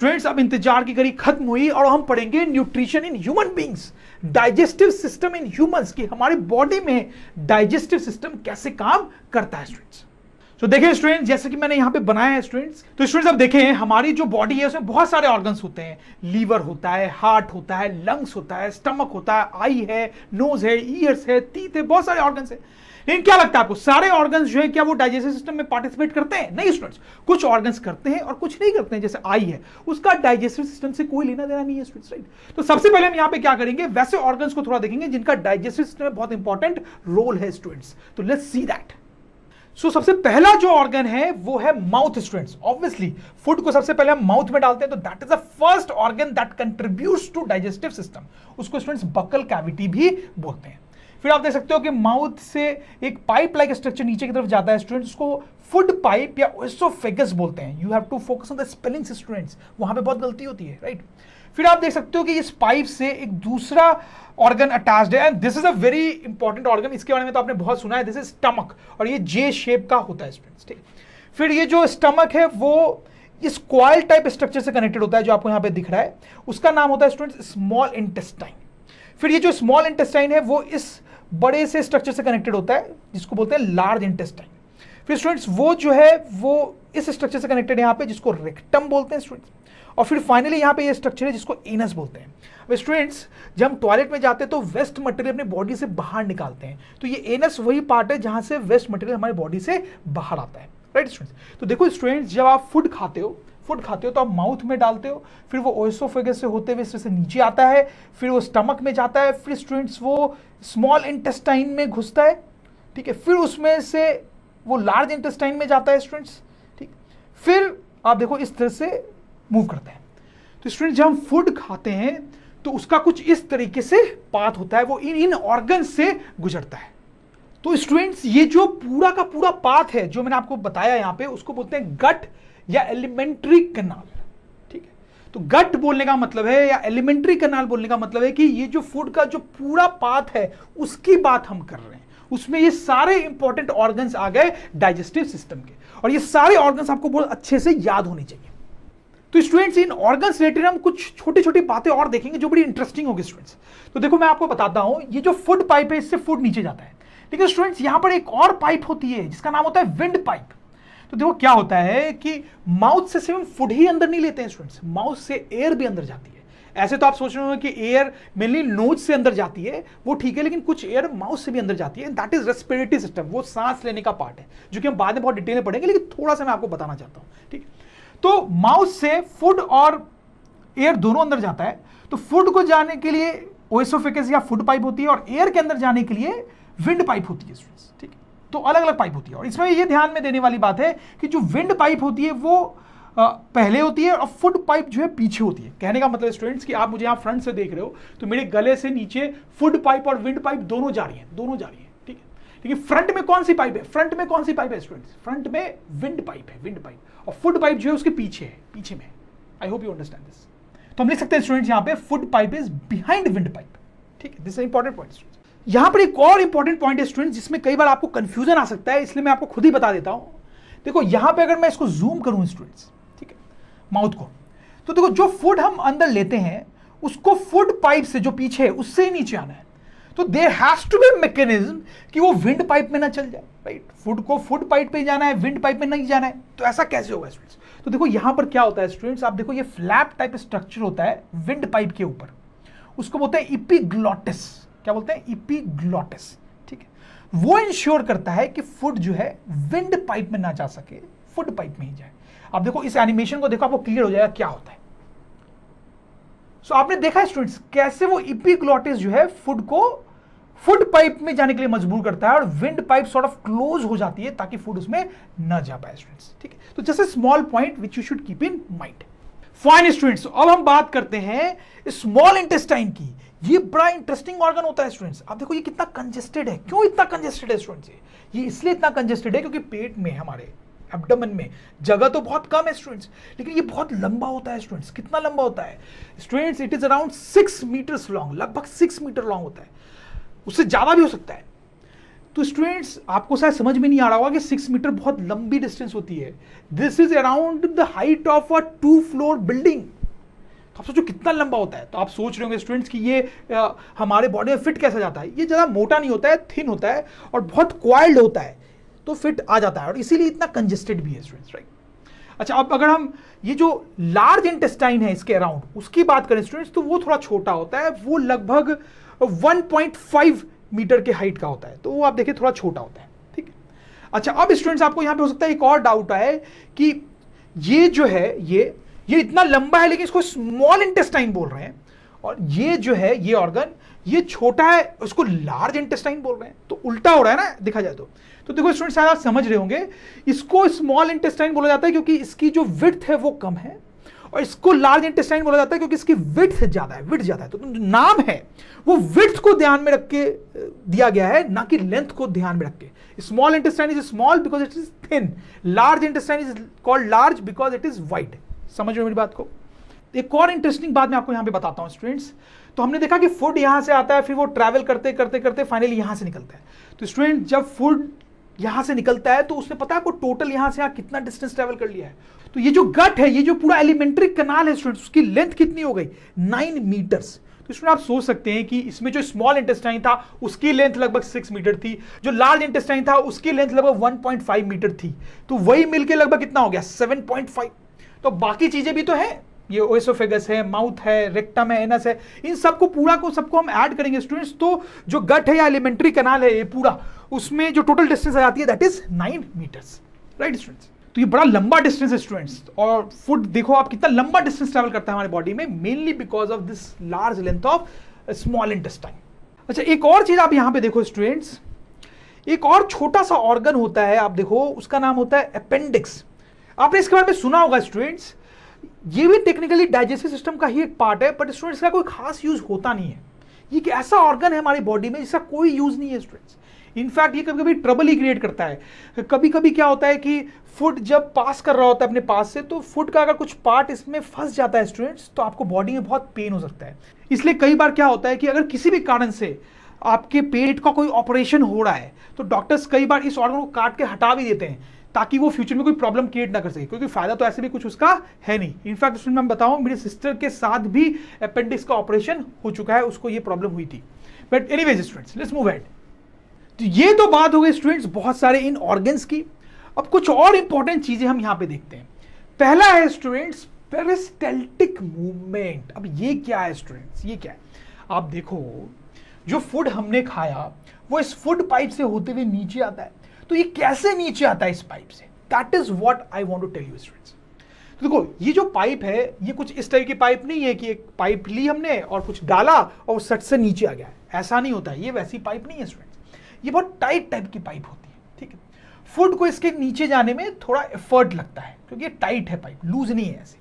Students, अब इंतजार की घड़ी खत्म हुई और हम पढ़ेंगे nutrition in human beings, digestive system in humans की हमारी बॉडी में डाइजेस्टिव सिस्टम कैसे काम करता है स्टूडेंट्स। तो देखिए स्टूडेंट्स, जैसे कि मैंने यहाँ पे बनाया है स्टूडेंट्स, तो स्टूडेंट्स अब देखें हमारी जो बॉडी है उसमें बहुत सारे ऑर्गन्स होते हैं। लीवर होता है, हार्ट होता है, लंग्स होता है, स्टमक होता है, आई है, नोज है, ईयर्स है, टीथ है, बहुत सारे ऑर्गन्स है। लेकिन क्या लगता है आपको, सारे ऑर्गन्स जो है क्या वो डाइजेस्टिव सिस्टम में पार्टिसिपेट करते हैं? नहीं स्टूडेंट्स, कुछ ऑर्गन्स करते हैं और कुछ नहीं करते हैं। जैसे आई है, उसका डाइजेस्टिव सिस्टम से कोई लेना देना नहीं है स्टूडेंट्स, राइट। तो सबसे पहले हम यहाँ पे क्या करेंगे, वैसे ऑर्गन्स को थोड़ा देखेंगे जिनका डाइजेस्टिव सिस्टम में बहुत इंपॉर्टेंट रोल है स्टूडेंट्स। तो लेट्स सी दैट। सबसे पहला जो ऑर्गन है वो है माउथ स्टूडेंट्स। ऑब्वियसली फूड को सबसे पहले हम माउथ में डालते हैं, तो that is the first organ that contributes to digestive system. उसको स्टूडेंट्स बकल कैविटी भी बोलते हैं। फिर आप देख सकते हो कि माउथ से एक पाइप लाइक स्ट्रक्चर नीचे की तरफ जाता है स्टूडेंट्स, उसको फूड पाइप या ओएसोफेगस बोलते हैं। You have to focus on the spellings students, वहां पे बहुत गलती होती है, राइट। फिर आप देख सकते हो कि इस पाइप से एक दूसरा ऑर्गन अटैच्ड है, and this is a very important organ. इसके बारे में तो आपने बहुत सुना है, दिस इज स्टमक, और ये जे शेप का होता है स्टूडेंट्स, ठीक। फिर ये जो स्टमक है वो इस कॉइल टाइप स्ट्रक्चर से कनेक्टेड होता है, जो आपको यहाँ पे दिख रहा है, उसका नाम होता है स्टूडेंट्स स्मॉल इंटेस्टाइन। फिर ये जो स्मॉल इंटेस्टाइन है वो इस बड़े से स्ट्रक्चर से कनेक्टेड होता है, जिसको बोलते हैं लार्ज इंटेस्टाइन। फिर स्टूडेंट्स वो जो है वो इस स्ट्रक्चर से कनेक्टेड है यहाँ पे, जिसको रेक्टम बोलते हैं स्टूडेंट्स। और फिर फाइनली यहाँ पे ये स्ट्रक्चर है जिसको एनस बोलते हैं। अब स्टूडेंट्स, जब हम टॉयलेट में जाते हैं तो वेस्ट मटेरियल अपनी बॉडी से बाहर निकालते हैं, तो ये एनस वही पार्ट है जहां से वेस्ट मटेरियल हमारी बॉडी से बाहर आता है, राइट स्टूडेंट्स। तो देखो स्टूडेंट्स, जब आप फूड खाते हो तो आप माउथ में डालते हो, फिर वो ओएसोफेगस से होते हुए से नीचे आता है, फिर वो स्टमक में जाता है, फिर स्टूडेंट्स वो स्मॉल इंटेस्टाइन में घुसता है, ठीक है, फिर उसमें से वो लार्ज इंटेस्टाइन में जाता है स्टूडेंट्स, ठीक। फिर आप देखो इस तरह से मूव करता है। तो स्टूडेंट, जब हम फूड खाते हैं तो उसका कुछ इस तरीके से पाथ होता है, वो इन ऑर्गन से गुजरता है। तो स्टूडेंट्स, ये जो पूरा का पूरा पाथ है जो मैंने आपको बताया यहाँ पे, उसको बोलते हैं गट या एलिमेंट्री कैनाल, ठीक है। तो गट बोलने का मतलब है या एलिमेंट्री कैनाल बोलने का मतलब है कि ये जो फूड का जो पूरा पाथ है उसकी बात हम कर रहे हैं। उसमें ये सारे इंपॉर्टेंट ऑर्गन्स आ गए डाइजेस्टिव सिस्टम के, और ये सारे ऑर्गन्स आपको बहुत अच्छे से याद होने चाहिए। तो स्टूडेंट्स, इन ऑर्गन्स रिलेटेड हम कुछ छोटी छोटी बातें और देखेंगे जो बड़ी इंटरेस्टिंग होगी स्टूडेंट्स। तो देखो मैं आपको बताता हूं, ये जो फूड पाइप है इससे फूड नीचे जाता है, लेकिन स्टूडेंट्स यहां पर एक और पाइप होती है जिसका नाम होता है विंड पाइप। तो देखो क्या होता है कि माउथ से सिर्फ फूड ही अंदर नहीं लेते हैं स्टूडेंट्स, माउथ से एयर भी अंदर जाती है। ऐसे तो आप सोच रहे हो कि एयर मेनली नोज से अंदर जाती है, वो ठीक है, लेकिन कुछ एयर माउथ से भी अंदर जाती है। दैट इज रेस्पिरेटरी सिस्टम, वो सांस लेने का पार्ट है, जो कि हम बाद में बहुत डिटेल में पढ़ेंगे, लेकिन थोड़ा सा मैं आपको बताना चाहता हूं, ठीक है। तो माउथ से फूड और एयर दोनों अंदर जाता है। तो फूड को जाने के लिए ओएसोफेगस या फूड पाइप होती है, और एयर के अंदर जाने के लिए विंड पाइप होती है स्टूडेंट्स, ठीक है। तो अलग अलग पाइप होती है, और इसमें ये ध्यान में देने वाली बात है कि जो विंड पाइप होती है वो पहले होती है और फूड पाइप जो है पीछे होती है। कहने का मतलब स्टूडेंट्स कि आप मुझे यहाँ फ्रंट से देख रहे हो, तो मेरे गले से नीचे फूड पाइप और विंड पाइप दोनों जा रही है, ठीक है। लेकिन फ्रंट में कौन सी पाइप है, स्टूडेंट्स? फ्रंट में विंड पाइप है, और फूड पाइप जो है उसके पीछे में। I hope you understand this. तो हम लिख सकते हैं स्टूडेंट्स यहाँ पे food pipe is behind wind pipe, ठीक है। This is important point students. यहां पर एक और इंपॉर्टेंट पॉइंट है स्टूडेंट्स, जिसमें कई बार आपको कंफ्यूजन आ सकता है, इसलिए मैं आपको खुद ही बता देता हूं। देखो यहां पे अगर मैं इसको जूम करूं स्टूडेंट्स, ठीक है, माउथ को, तो देखो जो फूड हम अंदर लेते हैं उसको फूड पाइप से जो पीछे है उससे ही नीचे आना है। तो there has to be mechanism कि वो विंड पाइप में ना चल जाए, राइट। फूड को फूड पाइप पे जाना है, विंड पाइप में नहीं जाना है। तो ऐसा कैसे होगा स्टूडेंट्स? तो देखो यहां पर क्या होता है स्टूडेंट्स, आप देखो ये फ्लैप टाइप स्ट्रक्चर होता है विंड पाइप के ऊपर, उसको बोलते हैं इपिग्लॉटिस। क्या बोलते हैं? इपिग्लॉटिस, ठीक है। वो इंश्योर करता है कि फूड जो है विंड पाइप में ना जा सके, फूड पाइप में ही जाए। आप देखो इस एनिमेशन को देखो, आपको क्लियर हो जाएगा क्या होता है। सो आपने देखा है स्टूडेंट्स कैसे वो इपिग्लॉटिस जो है फूड को फूड पाइप में जाने के लिए मजबूर करता है, और wind pipe sort of close हो जाती है ताकि फूड उसमें न जा पाए स्टूडेंट्स, ठीक है। तो just a small point which you should keep in mind. Fine students, अब हम बात करते हैं स्मॉल इंटेस्टाइन की। ये बड़ा इंटरेस्टिंग ऑर्गन होता है स्टूडेंट्स। आप देखो ये कितना कंजेस्टेड है। क्यों इतना कंजेस्टेड है स्टूडेंट्स? ये इसलिए इतना कंजेस्टेड है क्योंकि पेट में, हमारे एब्डोमेन में जगह तो बहुत कम है स्टूडेंट्स, लेकिन ये बहुत लंबा होता है स्टूडेंट्स। कितना लंबा होता है students? It is around 6 metres long, लगभग 6 मीटर लॉन्ग होता है, उससे ज्यादा भी हो सकता है। तो स्टूडेंट्स आपको शायद समझ में नहीं आ रहा होगा कि 6 मीटर बहुत लंबी डिस्टेंस होती है। This is around the height of a 2 floor building. कितना लंबा होता है। तो आप सोच रहे होंगे स्टूडेंट्स कि ये हमारे बॉडी में फिट कैसे जाता है। ये ज़्यादा मोटा नहीं होता है, थिन होता है और बहुत क्वाइल्ड होता है, तो फिट आ जाता है और इसीलिए इतना कंजेस्टेड भी है स्टूडेंट्स, राइट। अच्छा, अब अगर हम ये जो लार्ज इंटेस्टाइन है इसके अराउंड उसकी बात करें स्टूडेंट्स, तो वो थोड़ा छोटा होता है, वो लगभग 1.5 मीटर के हाइट का होता है, तो वो आप देखिए थोड़ा छोटा होता है, ठीक है। अच्छा, अब स्टूडेंट्स आपको यहां पे हो सकता है एक और डाउट आए कि ये जो है ये इतना लंबा है लेकिन इसको स्मॉल इंटेस्टाइन बोल रहे हैं, और ये जो है ये ऑर्गन ये छोटा है उसको लार्ज इंटेस्टाइन बोल रहे हैं, तो उल्टा हो रहा है ना देखा जाए तो देखो स्टूडेंट्स शायद आप समझ रहे होंगे, इसको स्मॉल इंटेस्टाइन बोला जाता है क्योंकि इसकी जो विड्थ है वो कम है, और इसको लार्ज इंटेस्टाइन बोला जाता है क्योंकि इसकी विड्थ ज्यादा है, तो नाम है वो विड्थ को ध्यान में रख के दिया गया है, ना कि लेंथ को ध्यान में रख के। Small intestine is small because it is thin, large intestine is called large because it is wide. समझ रहे हो मेरी बात को। एक और इंटरेस्टिंग बात मैं आपको यहां पे बताता हूं स्टूडेंट्स। तो हमने देखा कि फूड यहां से आता है, फिर वो ट्रैवल करते करते करते फाइनली यहां से निकलता है। तो स्टूडेंट जब फूड यहां से निकलता है तो उसने पता है आपको टोटल यहां से कितना डिस्टेंस ट्रैवल कर लिया है। तो ये जो गट है, ये जो पूरा एलिमेंट्री कनाल है स्टूडेंट्स, उसकी लेंथ कितनी हो गई 9 मीटर्स। तो इसमें आप सोच सकते हैं कि इसमें जो स्मॉल इंटेस्टाइन था उसकी लेंथ लगभग 6 मीटर थी, जो लार्ज इंटेस्टाइन था उसकी लेंथ लगभग 1.5 मीटर थी, तो वही मिलके लगभग कितना हो गया 7.5। तो बाकी चीजें भी तो है, ये ओएसोफेगस है, माउथ है, रेक्टम है, एनस है, इन सबको पूरा को सबको हम ऐड करेंगे स्टूडेंट्स, तो जो गट है या एलिमेंट्री कनाल है ये पूरा, उसमें जो टोटल डिस्टेंस आ जाती है that is 9 metres, right students. तो ये बड़ा लंबा डिस्टेंस है स्टूडेंट्स, और फूड देखो आप कितना लंबा डिस्टेंस ट्रैवल करता है हमारी बॉडी में, mainly because of this large length of small intestine. अच्छा, एक और चीज आप यहां पे देखो स्टूडेंट्स, एक और छोटा सा ऑर्गन होता है, आप देखो उसका नाम होता है अपेंडिक्स। आपने इसके बारे में सुना होगा स्टूडेंट्स, ये भी टेक्निकली डाइजेस्टिव सिस्टम का ही एक पार्ट है, बट स्टूडेंट्स का कोई खास यूज होता नहीं है। ये एक ऐसा ऑर्गन है हमारी बॉडी में जिसका कोई यूज नहीं है स्टूडेंट्स। इनफैक्ट ये कभी कभी ट्रबल ही क्रिएट करता है। कभी कभी क्या होता है कि फूड जब पास कर रहा होता है अपने पास से, तो फूड का अगर कुछ पार्ट इसमें फंस जाता है स्टूडेंट्स, तो आपको बॉडी में बहुत पेन हो सकता है। इसलिए कई बार क्या होता है कि अगर किसी भी कारण से आपके पेट का कोई ऑपरेशन हो रहा है, तो डॉक्टर्स कई बार इस ऑर्गन को काट के हटा भी देते हैं ताकि वो फ्यूचर में कोई प्रॉब्लम क्रिएट ना कर सके, क्योंकि फायदा तो ऐसे भी कुछ उसका है नहीं। इनफैक्ट उसमें मैं बताऊं, मेरी सिस्टर के साथ भी अपेंडिक्स का ऑपरेशन हो चुका है, उसको ये प्रॉब्लम हुई थी। But anyways students, let's move ahead. तो ये तो बात हो गई स्टूडेंट्स बहुत सारे इन ऑर्गन्स की। अब कुछ और इंपॉर्टेंट चीजें हम यहां पे देखते हैं। पहला है स्टूडेंट्स पेरिस्टाल्टिक मूवमेंट। अब ये क्या है स्टूडेंट्स, ये क्या है? आप देखो, जो फूड हमने खाया वो इस फूड पाइप से होते हुए नीचे आता है, तो ये कैसे नीचे आता है इस पाइप से? That is what I want to tell you students. तो देखो, ये जो पाइप है ये कुछ इस टाइप की पाइप नहीं है कि एक पाइप ली हमने और कुछ डाला और वो सट से नीचे आ गया, ऐसा नहीं होता है। ये वैसी पाइप नहीं है स्टूडेंट्स, ये बहुत टाइट टाइप की पाइप होती है, ठीक है। फूड को इसके नीचे जाने में थोड़ा एफर्ट लगता है क्योंकि ये टाइट है पाइप, लूज नहीं है ऐसी।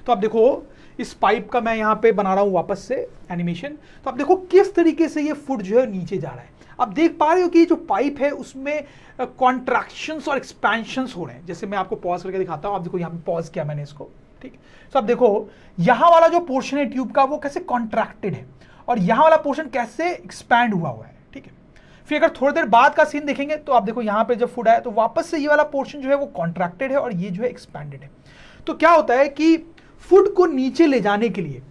तो आप देखो, इस पाइप का मैं यहाँ पे बना रहा हूँ वापस से एनिमेशन। तो आप देखो किस तरीके से ये फूड जो है नीचे जा रहा है। आप देख पा रहे हो कि जो पाइप है उसमें कॉन्ट्रैक्शंस और एक्सपेंशंस हो रहे हैं। जैसे मैं आपको पॉज करके दिखाता हूँ, आप देखो यहाँ पे पॉज किया मैंने इसको, ठीक है। तो आप देखो यहाँ वाला जो पोर्शन है ट्यूब का वो कैसे कॉन्ट्रैक्टेड है और यहाँ वाला पोर्शन कैसे एक्सपैंड हुआ है, ठीक है। फिर अगर थोड़ी देर बाद का सीन देखेंगे तो आप देखो यहाँ पे जब फूड आया तो वापस से ये वाला पोर्शन जो है वो कॉन्ट्रैक्टेड है और ये जो है एक्सपैंडेड है। तो क्या होता है कि फूड को नीचे ले जाने के लिए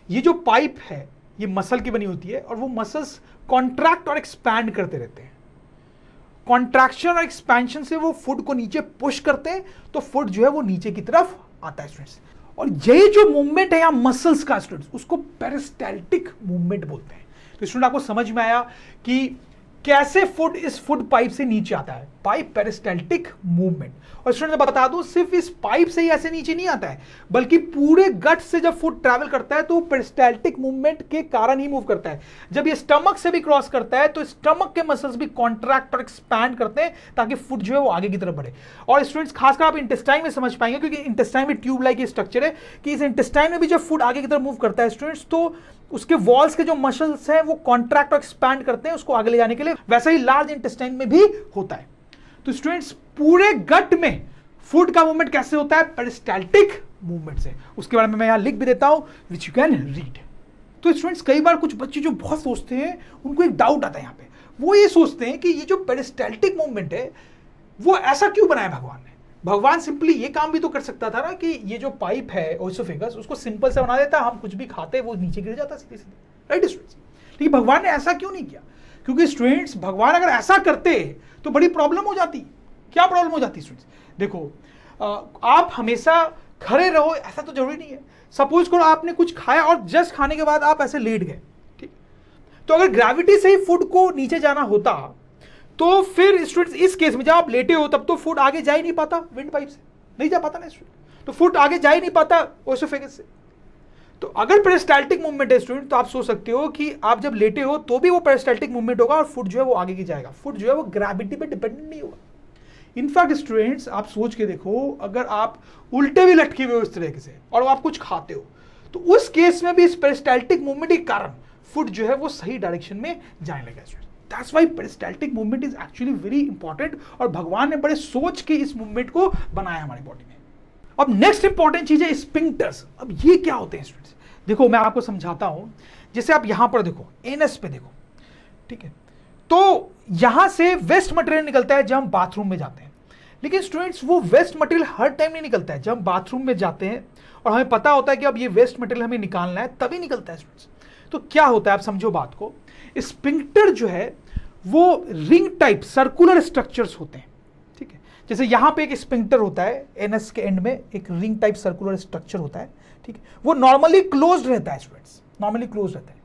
ये जो पाइप है ये मसल की बनी होती है और वो मसल्स कॉन्ट्रैक्ट और एक्सपैंड करते रहते हैं। कॉन्ट्रैक्शन और एक्सपेंशन से वो फूड को नीचे पुश करते हैं, तो फूड जो है वो नीचे की तरफ आता है स्टूडेंट्स। और यही जो मूवमेंट है यहाँ मसल्स का स्टूडेंट्स, उसको पेरिस्टाल्टिक मूवमेंट बोलते हैं। तो स्टूडेंट आपको समझ में आया कि कैसे फूड इस फूड पाइप से नीचे आता है, बाय पेरिस्टाल्टिक मूवमेंट। और स्टूडेंट मैं बता दूं, सिर्फ इस पाइप से ही ऐसे नीचे नहीं आता है, बल्कि पूरे गट से जब फूड ट्रैवल करता है तो पेरिस्टाल्टिक मूवमेंट के कारण ही मूव करता है। जब ये स्टमक से भी क्रॉस करता है तो स्टमक के मसल्स भी कॉन्ट्रैक्ट और एक्सपैंड करते हैं ताकि फूड जो है वो आगे की तरफ बढ़े। और स्टूडेंट्स खासकर आप इंटेस्टाइन में समझ पाएंगे, क्योंकि इंटेस्टाइन में ट्यूब लाइक स्ट्रक्चर है कि इस इंटेस्टाइन में भी जब फूड आगे की तरफ मूव करता है स्टूडेंट्स, तो उसके वॉल्स के जो मसल्स हैं वो कॉन्ट्रैक्ट और एक्सपैंड करते हैं उसको आगे ले जाने के लिए। वैसा ही लार्ज इंटेस्टाइन में भी होता है। तो स्टूडेंट्स पूरे गट में फूड का मूवमेंट कैसे होता है? पेरिस्टाल्टिक मूवमेंट से। उसके बारे में मैं यहां लिख भी देता हूं, विच यू कैन रीड। तो स्टूडेंट्स कई बार कुछ बच्चे जो बहुत सोचते हैं, उनको एक डाउट आता है यहाँ पे। वो ये सोचते हैं कि ये जो पेरिस्टाल्टिक मूवमेंट है वो ऐसा क्यों बनाया भगवान ने? भगवान सिंपली ये काम भी तो कर सकता था ना कि ये जो पाइप है ओएसोफेगस उसको सिंपल से बना देता, हम कुछ भी खाते वो नीचे गिर जाता सीधे सीधे, राइट स्टूडेंट्स। लेकिन भगवान ने ऐसा क्यों नहीं किया? क्योंकि स्टूडेंट्स भगवान अगर ऐसा करते तो बड़ी प्रॉब्लम हो जाती। क्या प्रॉब्लम हो जाती स्टूडेंट्स? देखो आप हमेशा खड़े रहो ऐसा तो जरूरी नहीं है। सपोज करो आपने कुछ खाया और जस्ट खाने के बाद आप ऐसे लेट गए, ठीक, तो अगर ग्रेविटी से ही फूड को नीचे जाना होता तो फिर स्टूडेंट्स इस केस में जब आप लेटे हो तब तो फूड आगे जा ही नहीं पाता, विंड पाइप से नहीं जा पाता ना स्टूडेंट, तो फूड आगे जा ही नहीं पाता ओएसोफेगस से। तो अगर पेरिस्टाल्टिक मूवमेंट है स्टूडेंट तो आप सोच सकते हो कि आप जब लेटे हो तो भी वो पेरिस्टाल्टिक मूवमेंट होगा और फूड जो है वो आगे की जाएगा, फूड जो है वो ग्रेविटी पे डिपेंडेंट नहीं होगा। इनफैक्ट स्टूडेंट्स आप सोच के देखो, अगर आप उल्टे भी लटके हुए हो इस तरीके से और आप कुछ खाते हो तो उस केस में भी इस पेरिस्टाल्टिक मूवमेंट के कारण फूड जो है वो सही डायरेक्शन में जाने लगा student. That's why peristaltic movement is actually very important और भगवान ने बड़े सोच के इस मूवमेंट को बनाया हमारी बॉडी में। अब नेक्स्ट इंपॉर्टेंट चीज है स्पिंक्टर्स। अब ये क्या होते हैं स्टूडेंट्स? देखो मैं आपको समझाता हूं। जैसे आप यहां पर देखो, एनएस पे देखो, ठीक है, तो यहां से वेस्ट मटेरियल निकलता है जब हम बाथरूम में जाते हैं। लेकिन स्टूडेंट्स वो वेस्ट मटेरियल हर टाइम नहीं निकलता है। जब हम बाथरूम में जाते हैं और हमें पता होता है कि अब ये वेस्ट मटेरियल हमें निकालना है तभी निकलता है स्टूडेंट्स। तो क्या होता है आप समझो बात को, स्पिंक्टर जो है वो रिंग टाइप सर्कुलर स्ट्रक्चर्स होते हैं, ठीक है। जैसे यहां पे एक स्पिंक्टर होता है, एनएस के एंड में एक रिंग टाइप सर्कुलर स्ट्रक्चर होता है, ठीक है। वो नॉर्मली क्लोज्ड रहता है स्टूडेंट्स, नॉर्मली क्लोज्ड रहता है।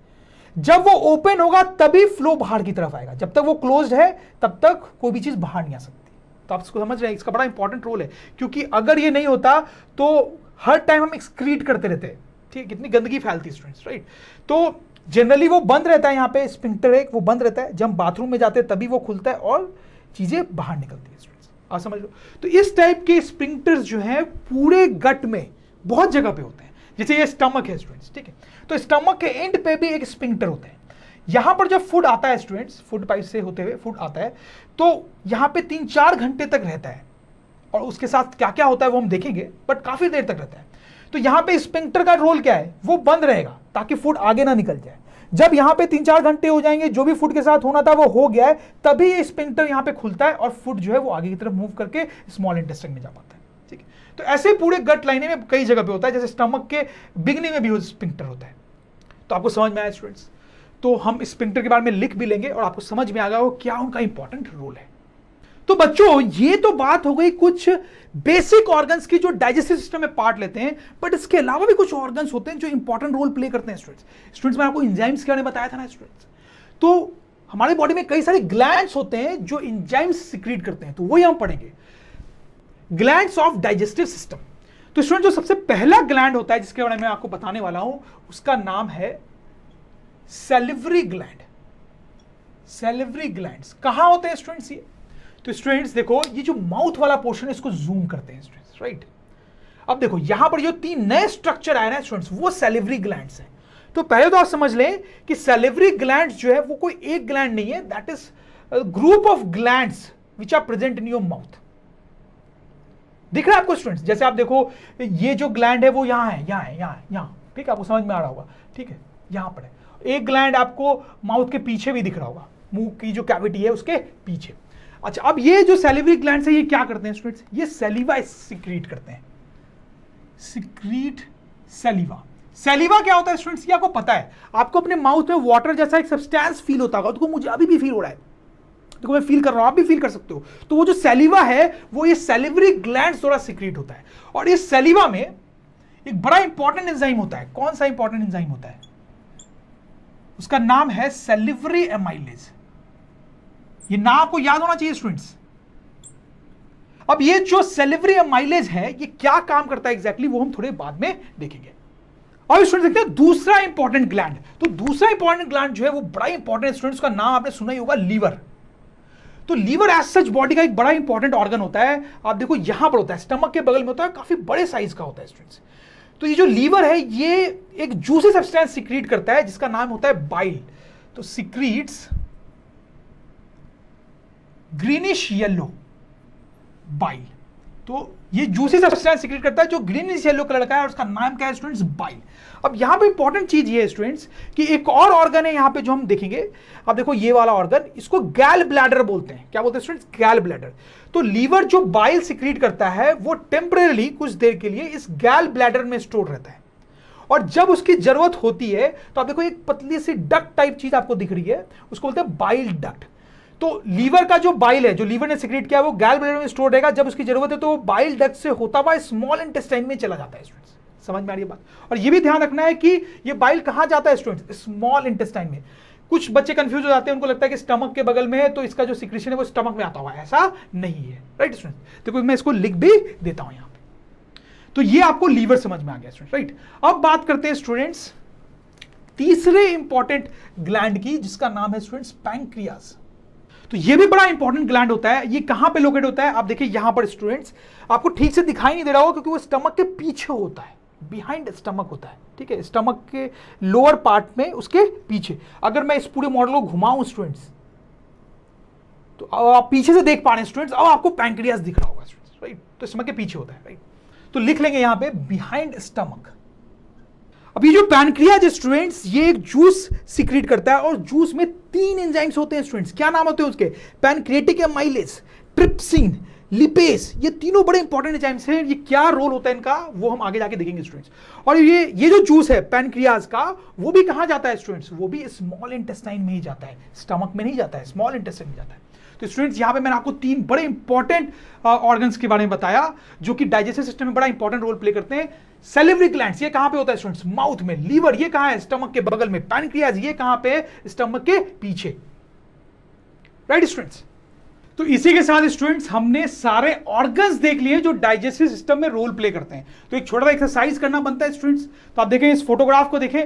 जब वो ओपन होगा तभी फ्लो बाहर की तरफ आएगा, जब तक वो क्लोज्ड है तब तक कोई भी चीज बाहर नहीं आ सकती। तो आप इसको समझ रहे हैं, इसका बड़ा इंपॉर्टेंट रोल है, क्योंकि अगर ये नहीं होता तो हर टाइम हम एक्सक्रीट करते रहते हैं, ठीक है, कितनी गंदगी फैलती है स्टूडेंट्स, राइट। तो जनरली वो बंद रहता है, यहाँ पे स्पिंक्टर एक वो बंद रहता है, जब बाथरूम में जाते हैं तभी वो खुलता है और चीजें बाहर निकलती है स्टूडेंट्स, आप समझ लो। तो इस टाइप के स्पिंक्टर्स जो हैं पूरे गट में बहुत जगह पे होते हैं। जैसे ये स्टमक है स्टूडेंट्स, ठीक है, तो स्टमक के एंड पे भी एक स्पिंक्टर होता है। यहां पर जब फूड आता है स्टूडेंट्स, फूड पाइप से होते हुए फूड आता है तो यहां पे 3-4 घंटे तक रहता है और उसके साथ क्या क्या होता है वो हम देखेंगे, बट काफी देर तक रहता है। तो यहां पे स्पिंक्टर का रोल क्या है, वो बंद रहेगा ताकि फूड आगे ना निकल जाए। जब यहां पे 3-4 घंटे हो जाएंगे, जो भी फूड के साथ होना था वो हो गया है, तभी ये स्पिंक्टर यहां पे खुलता है और फूड जो है वो आगे की तरफ मूव करके स्मॉल इंटेस्टाइन में जा पाता है, ठीक है। तो ऐसे पूरे गट लाइने में कई जगह पे होता है, जैसे स्टमक के बिगनिंग में भी स्पिंक्टर होता है। तो आपको समझ में आया स्टूडेंट्स? तो हम स्पिंक्टर के बारे में लिख भी लेंगे और आपको समझ में आ गया वो क्या उनका इंपॉर्टेंट रोल है। तो बच्चों ये तो बात हो गई कुछ बेसिक ऑर्गन्स की जो डाइजेस्टिव सिस्टम में पार्ट लेते हैं, बट इसके अलावा भी कुछ ऑर्गन्स होते हैं जो इंपॉर्टेंट रोल प्ले करते हैं स्टूडेंट्स। मैं आपको एंजाइम्स के बारे में बताया था ना स्टूडेंट्स। तो हमारे बॉडी में कई सारे ग्लैंड्स होते हैं जो एंजाइम्स सिक्रीट करते हैं, तो वही हम पढ़ेंगे, ग्लैंड्स ऑफ डाइजेस्टिव सिस्टम। तो स्टूडेंट जो सबसे पहला ग्लैंड होता है जिसके बारे में आपको बताने वाला हूं उसका नाम है सैलिवरी ग्लैंड। सैलिवरी ग्लैंड्स कहां होते हैं स्टूडेंट्स? ये तो स्टूडेंट्स देखो, ये जो माउथ वाला पोर्शन है इसको जूम करते हैं स्टूडेंट्स, राइट। अब देखो यहां पर जो 3 नए स्ट्रक्चर आए ना स्टूडेंट्स, वो सैलिवरी ग्लैंड्स हैं। तो पहले तो आप समझ लें कि सैलिवरी ग्लैंड्स जो है वो कोई एक ग्लैंड नहीं है, that is group of glands which are present in your mouth. दिख रहा है आपको स्टूडेंट्स? जैसे आप देखो ये जो ग्लैंड है वो यहां है, यहां है, यहां है, यहां, ठीक है, आपको समझ में आ रहा होगा, ठीक है, यहां पर है। एक ग्लैंड आपको माउथ के पीछे भी दिख रहा होगा, मुंह की जो कैविटी है उसके पीछे। अच्छा, अब ये जो सैलिवरी ग्लैंड्स है ये क्या करते हैं स्टूडेंट्स? ये सैलिवा सिक्रीट करते हैं, सिक्रीट सैलिवा। सैलिवा क्या होता है स्टूडेंट्स? ये आपको पता है, आपको अपने माउथ में वाटर जैसा एक सब्सटेंस फील होता होगा, तो मुझे अभी भी फील हो रहा है, तो मैं फील कर रहा हूं, आप भी फील कर सकते हो। तो वो जो सैलिवा है वो ये सैलिवरी ग्लैंड्स द्वारा सिक्रीट होता है। और इस सैलिवा में एक बड़ा इंपॉर्टेंट एंजाइम होता है। कौन सा इंपॉर्टेंट एंजाइम होता है? उसका नाम है सैलिवरी एमाइलेज। ये नाम आपको याद होना चाहिए स्टूडेंट्स। अब ये जो सैलिवरी एमाइलेज है ये क्या काम करता है एग्जैक्टली वो हम थोड़े बाद में देखेंगे। अब स्टूडेंट्स देखते हैं दूसरा इंपॉर्टेंट ग्लैंड। तो दूसरा इंपॉर्टेंट ग्लैंड जो है वो बड़ा इंपॉर्टेंट स्टूडेंट्स का नाम आपने सुना ही होगा, लीवर। तो लीवर एज सच बॉडी का एक बड़ा इंपॉर्टेंट ऑर्गन होता है। आप देखो यहां पर होता है, स्टमक के बगल में होता है, काफी बड़े साइज का होता है स्टूडेंट्स। तो ये जो लीवर है ये एक जूसी सब्सटेंस सिक्रीट करता है जिसका नाम होता है बाइल। तो सिक्रीट्स ग्रीनिश येलो बाइल। तो ये जूसी सब्सटेंस सीक्रेट करता है जो ग्रीनिश येलो कलर का है और उसका नाम क्या है स्टूडेंट्स? बाइल। अब यहां पे इंपॉर्टेंट चीज ये है स्टूडेंट्स कि एक और ऑर्गन है यहां पे जो हम देखेंगे। अब देखो ये वाला ऑर्गन, इसको गैल ब्लैडर बोलते हैं। क्या बोलते हैं स्टूडेंट्स? गैल ब्लैडर। तो लीवर जो बाइल सीक्रेट करता है वो टेम्परेली कुछ देर के लिए इस गैल ब्लैडर में स्टोर रहता है, और जब उसकी जरूरत होती है तो आप देखो एक पतली सी डक्ट टाइप चीज आपको दिख रही है, उसको बोलते हैं बाइल डक्ट। तो लीवर का जो बाइल है, जो लीवर ने सिक्रेट किया है, वो गैल ब्लैडर में स्टोर रहेगा। जब उसकी जरूरत है तो वो बाइल डक्ट से होता हुआ स्मॉल इंटेस्टाइन में चला जाता है स्टूडेंट्स। समझ में आ रही है बात? और ये भी ध्यान रखना है कि ये बाइल कहां जाता है स्टूडेंट्स? स्मॉल इंटेस्टाइन में। कुछ बच्चे कंफ्यूज हो जाते हैं, उनको लगता है कि स्टमक के बगल में है तो इसका जो सिक्रेशन है वो स्टमक में आता हुआ है। ऐसा नहीं है, राइट स्टूडेंट्स? देखो मैं इसको लिख भी देता हूं यहां पे। तो ये आपको लीवर समझ में आ गया स्टूडेंट, राइट? अब बात करते हैं स्टूडेंट्स तीसरे इंपॉर्टेंट ग्लैंड की, जिसका नाम है स्टूडेंट्स पैंक्रियाज। तो ये भी बड़ा इंपॉर्टेंट ग्लैंड होता है। ये कहां पे लोकेट होता है? आप देखिए यहां पर स्टूडेंट्स, आपको ठीक से दिखाई नहीं दे रहा होगा क्योंकि वो स्टमक के पीछे होता है, बिहाइंड स्टमक होता है, ठीक है? स्टमक के लोअर पार्ट में, उसके पीछे। अगर मैं इस पूरे मॉडल को घुमाऊं स्टूडेंट्स तो आप पीछे से देख पा रहे हैं स्टूडेंट्स, अब आपको पैंक्रियाज दिख रहा होगा स्टूडेंट्स, राइट? तो स्टमक के पीछे होता है, राइट? तो लिख लेंगे यहां पे बिहाइंड स्टमक। अब ये जो पैनक्रियाज स्टूडेंट्स, ये एक जूस सीक्रेट करता है, और जूस में 3 एंजाइम्स होते हैं स्टूडेंट्स। क्या नाम होते हैं उसके? Pancreatic amylase, trypsin, lipase. ये तीनों बड़े इंपॉर्टेंट एंजाइम्स हैं। ये क्या रोल होता है इनका वो हम आगे जाके देखेंगे स्टूडेंट्स। और ये जो जूस है पैनक्रियाज का, वो भी कहां जाता है स्टूडेंट्स? वो भी स्मॉल इंटेस्टाइन में ही जाता है, स्टमक में नहीं जाता है, स्मॉल इंटेस्टाइन में जाता है। तो स्टूडेंट्स यहां पे मैंने आपको 3 बड़े इंपॉर्टेंट ऑर्गन्स के बारे में बताया जो कि डाइजेस्टिव सिस्टम में बड़ा इंपॉर्टेंट रोल प्ले करते हैं। सैलिवरी ग्लैंड्स, ये कहां पे होता है स्टूडेंट्स? माउथ में। लीवर, ये कहां है? स्टमक के बगल में। पैनक्रियाज, ये कहां पे? स्टमक के पीछे, राइट स्टूडेंट्स? तो इसी के साथ स्टूडेंट्स हमने सारे ऑर्गन्स देख लिए जो डाइजेस्टिव सिस्टम में रोल प्ले करते हैं। तो एक छोटा सा एक्सरसाइज करना बनता है स्टूडेंट्स। तो आप देखें इस फोटोग्राफ को, देखें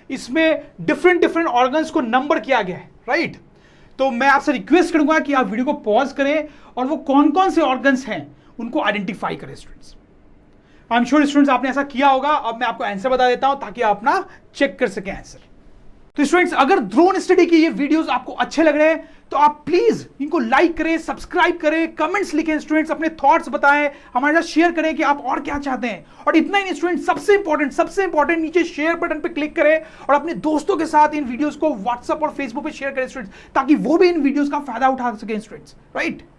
इसमें डिफरेंट ऑर्गन्स को नंबर किया गया है, राइट? तो मैं आपसे रिक्वेस्ट करूंगा कि आप वीडियो को पॉज करें और वो कौन कौन से ऑर्गन्स हैं उनको आइडेंटिफाई करें students. I am sure students आपने ऐसा किया होगा। अब मैं आपको आंसर बता देता हूं ताकि आप ना चेक कर सकें आंसर। तो स्टूडेंट्स अगर ड्रोन स्टडी के ये वीडियोस आपको अच्छे लग रहे हैं तो आप प्लीज इनको लाइक करें, सब्सक्राइब करें, कमेंट्स लिखें स्टूडेंट्स, अपने थॉट्स बताएं, हमारे साथ शेयर करें कि आप और क्या चाहते हैं। और इतना ही नहीं स्टूडेंट्स, सबसे इंपॉर्टेंट नीचे शेयर बटन पे क्लिक करें और अपने दोस्तों के साथ इन वीडियोस को व्हाट्सएप और फेसबुक पे शेयर करें स्टूडेंट्स, ताकि वो भी इन वीडियोस का फायदा उठा सकें स्टूडेंट्स, राइट?